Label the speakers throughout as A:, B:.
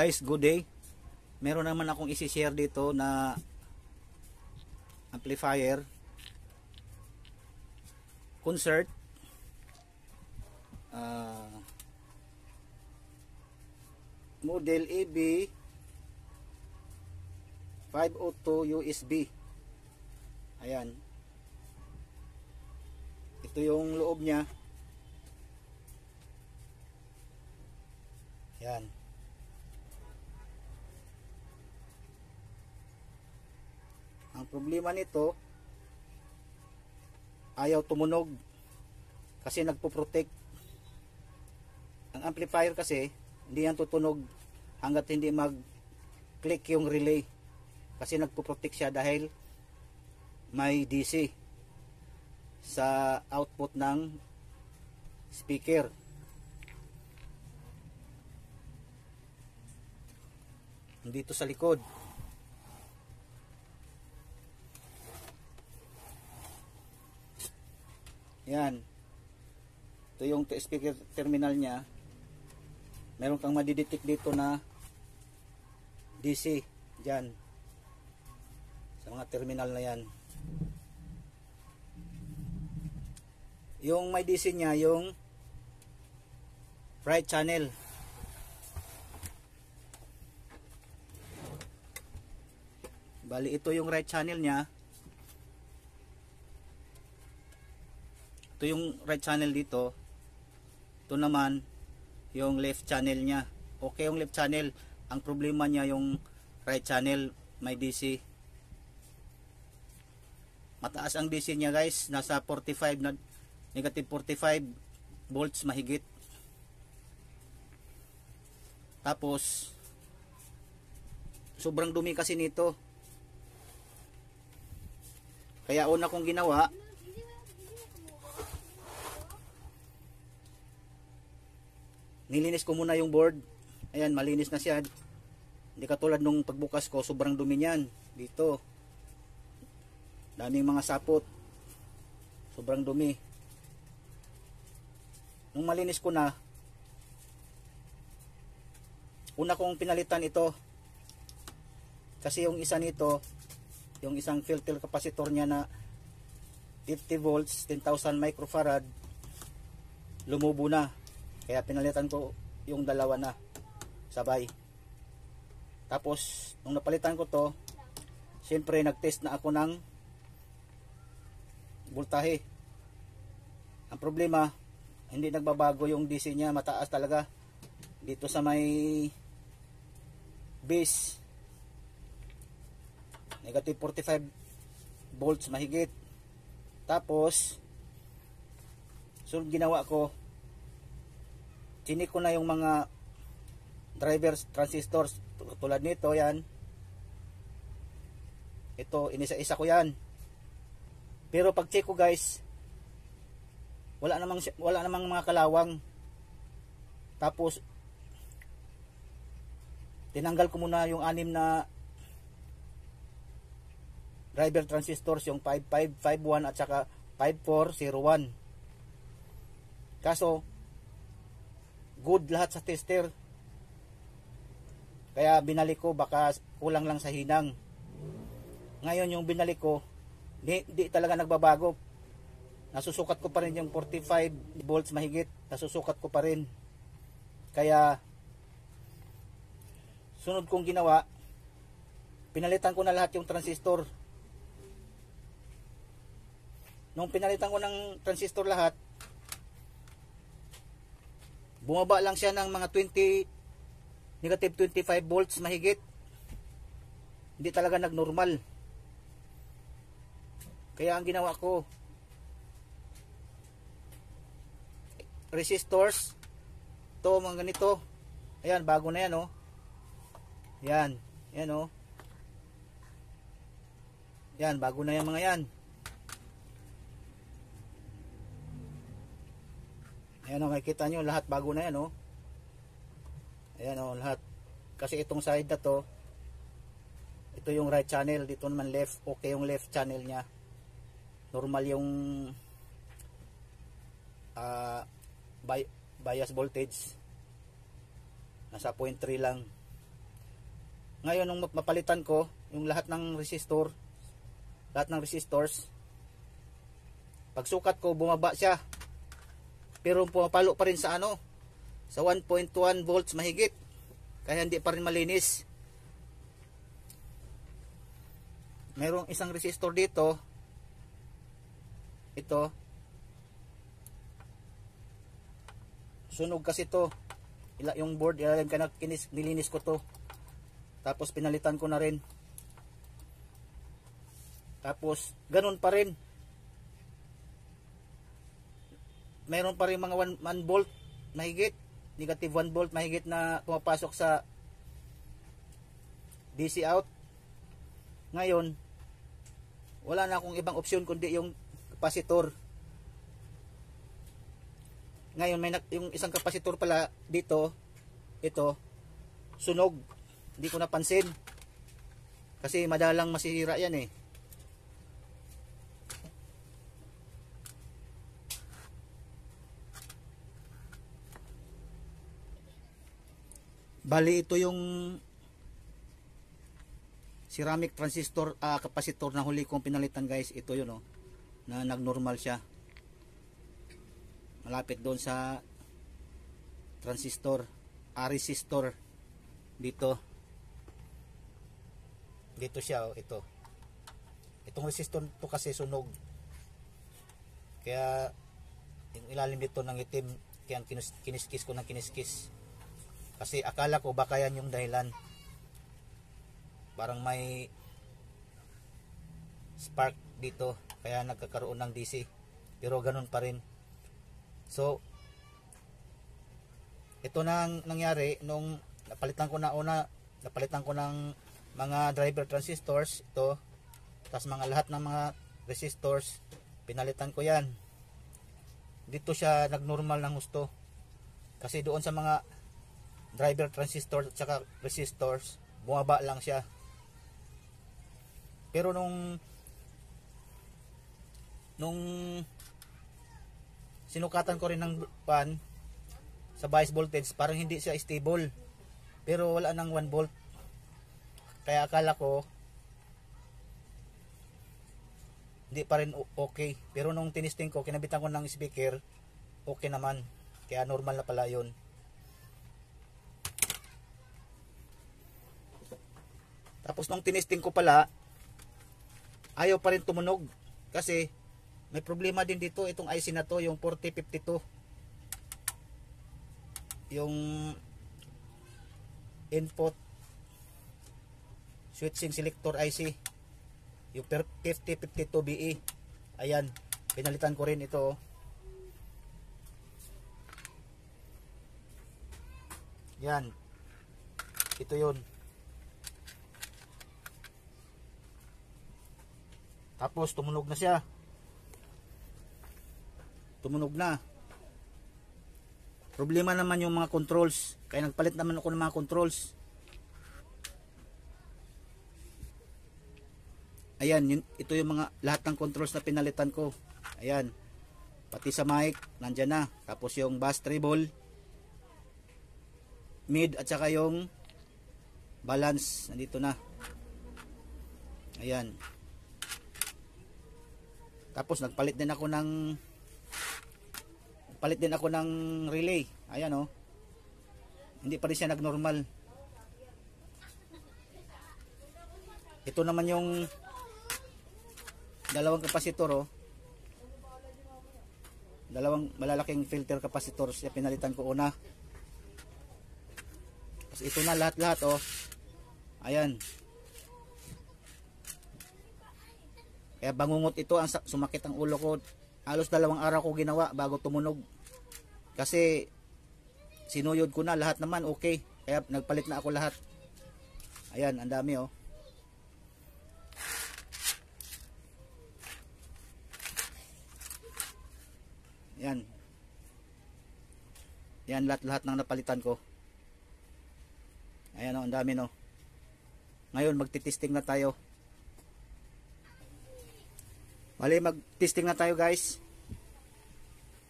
A: guys, good day. Meron naman akong isi-share dito na amplifier concert model EB 502 USB. Ayan, ito yung loob nya. Ayan, ang problema nito, ayaw tumunog kasi nagpo-protect. Ang amplifier kasi hindi yan tutunog hanggat hindi mag-click yung relay, kasi nagpo-protect siya dahil may DC sa output ng speaker. Dito sa likod. Yan. Ito yung speaker terminal nya. Meron kang madidetect dito na DC dyan sa mga terminal na yan. Yung may DC nya, yung right channel. Bali, ito yung right channel nya. Ito yung right channel dito. Ito naman yung left channel nya. Okay yung left channel. Ang problema nya yung right channel, may DC. Mataas ang DC nya guys. Nasa 45 na, negative 45 volts mahigit. Tapos sobrang dumi kasi nito. Kaya una kong ginawa, nilinis ko muna yung board. Ayan, malinis na siya. Hindi katulad nung pagbukas ko, sobrang dumi niyan. Dito, daming mga sapot, sobrang dumi. Nung malinis ko na, una kong pinalitan ito. Kasi yung isa nito, yung isang filter capacitor niya na 50 volts, 10,000 microfarad, lumubo na. Kaya pinalitan ko yung dalawa na sabay. Tapos nung napalitan ko to, siyempre nagtest na ako ng voltahe. Ang problema, hindi nagbabago yung DC niya, mataas talaga dito sa may base, negative 45 volts mahigit. Tapos so ginawa ko, chinik ko na yung mga drivers transistors tulad nito. Yan, ito inisa-isa ko yan. Pero pag check ko guys, wala namang mga kalawang. Tapos tinanggal ko muna yung 6 na driver transistors, yung 5551 at saka 5401. Kaso good lahat sa tester, kaya binalik ko, baka kulang lang sa hinang. Ngayon yung binalik ko, di talaga nagbabago. Nasusukat ko pa rin yung 45 volts mahigit, nasusukat ko pa rin. Kaya sunod kong ginawa, pinalitan ko na lahat yung transistor. Nung pinalitan ko ng transistor lahat, bumaba lang siya ng mga negative 25 volts mahigit. Hindi talaga nagnormal. Kaya ang ginawa ko, resistors, to mga ganito. Ayan, bago na yan, oh. Yan, yan, oh. Yan, bago na yan mga yan. Ayan, oh, makikita nyo lahat bago na yan, oh. Ayan, oh, lahat. Kasi itong side na to, ito yung right channel, dito naman left. Okay yung left channel nya. Normal yung bias voltage. Nasa 0.3 lang. Ngayon nung mapalitan ko yung lahat ng resistor, lahat ng resistors, pagsukat ko bumaba siya. Pero pumapalo pa rin sa ano, sa 1.1 volts mahigit. Kaya hindi pa rin malinis. Mayroong isang resistor dito. Ito. Sunog kasi to. Yung board, ilalim ka na, nilinis ko to. Tapos pinalitan ko na rin. Tapos ganun pa rin. Mayroon pa rin mga 1 volt mahigit, negative 1 volt mahigit na pumapasok sa DC out. Ngayon, wala na akong ibang opsyon kundi yung kapasitor. Ngayon may yung isang kapasitor pala dito, ito sunog. Hindi ko napansin. Kasi madalang masisira yan eh. Bali ito yung ceramic transistor kapasitor na huli kong pinalitan guys. Ito yun oh, na nagnormal siya. Malapit doon sa transistor, resistor dito. Dito siya oh, ito. Itong resistor to kasi sunog. Kaya yung ilalim dito ng itim, kaya kiniskis ko ng kiniskis. Kasi akala ko baka yan yung dahilan. Parang may spark dito, kaya nagkakaroon ng DC. Pero ganun pa rin. So ito na nangyari nung napalitan ko na una, napalitan ko ng mga driver transistors ito, tapos mga lahat ng mga resistors pinalitan ko yan. Dito siya nagnormal ng gusto, kasi doon sa mga driver transistors at saka resistors bumaba lang siya. Pero nung sinukatan ko rin ng pan sa bias voltage, parang hindi siya stable, pero wala nang 1 volt. Kaya akala ko hindi pa rin okay. Pero nung tinisting ko, kinabitan ko ng speaker, okay naman. Kaya normal na pala yun. Tapos nung tinisting ko pala, ayaw pa rin tumunog. Kasi may problema din dito. Itong IC na to, yung 4052. Yung input switching selector IC, yung 5052BE. Ayan, pinalitan ko rin ito. Yan, ito yun. Tapos tumunog na siya. Tumunog na. Problema naman yung mga controls, kaya nagpalit naman ako ng mga controls. Ayan, ito yung mga lahat ng controls na pinalitan ko. Ayan, pati sa mic nandyan na. Tapos yung bass treble, mid at saka yung balance nandito na. Ayan. Tapos nagpalit din ako ng relay. Ayan oh. Hindi pa rin siya nagnormal. Ito naman yung dalawang kapasitor oh. Dalawang malalaking filter kapasitor siya pinalitan ko una. Tapos ito na lahat-lahat oh. Ayan. Kaya bangungot ito, ang sumakit ang ulo ko. Halos 2 araw ko ginawa bago tumunog. Kasi sinuyod ko na lahat naman okay. Kaya nagpalit na ako lahat. Ayan, ang dami oh. Yan. Yan lahat-lahat ng napalitan ko. Ayan oh, ang dami no. Ngayon magti-testing na tayo. Bali, mag-testing na tayo guys.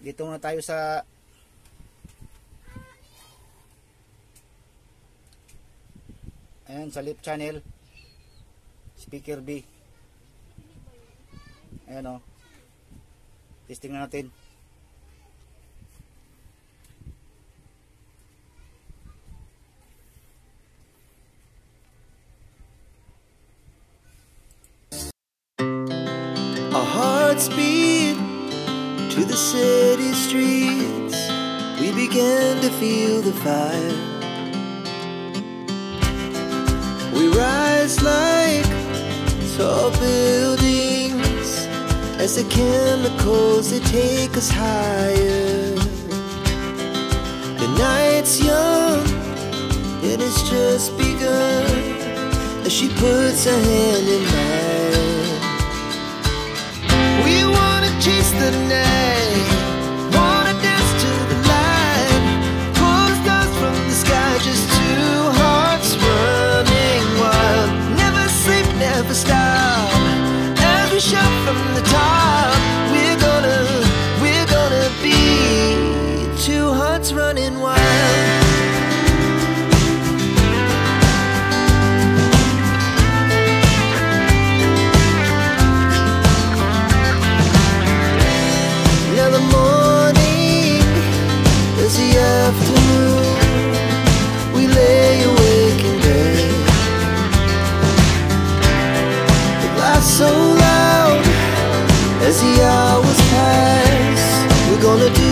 A: Dito na tayo sa ayan Ayan, sa left channel, speaker B. Ayan o. Testing na natin.
B: Our hearts beat to the city streets. We began to feel the fire. We rise like tall buildings as the chemicals, they take us higher. The night's young and it's just begun as she puts her hand in mine. We wanna chase the night, wanna dance to the light, pull the stars from the sky, just two hearts running wild. Never sleep, never stop, as we shout from the top. We're gonna be two hearts running wild. Afternoon, we lay awake in bed. The laugh so loud as the hours pass. We're gonna do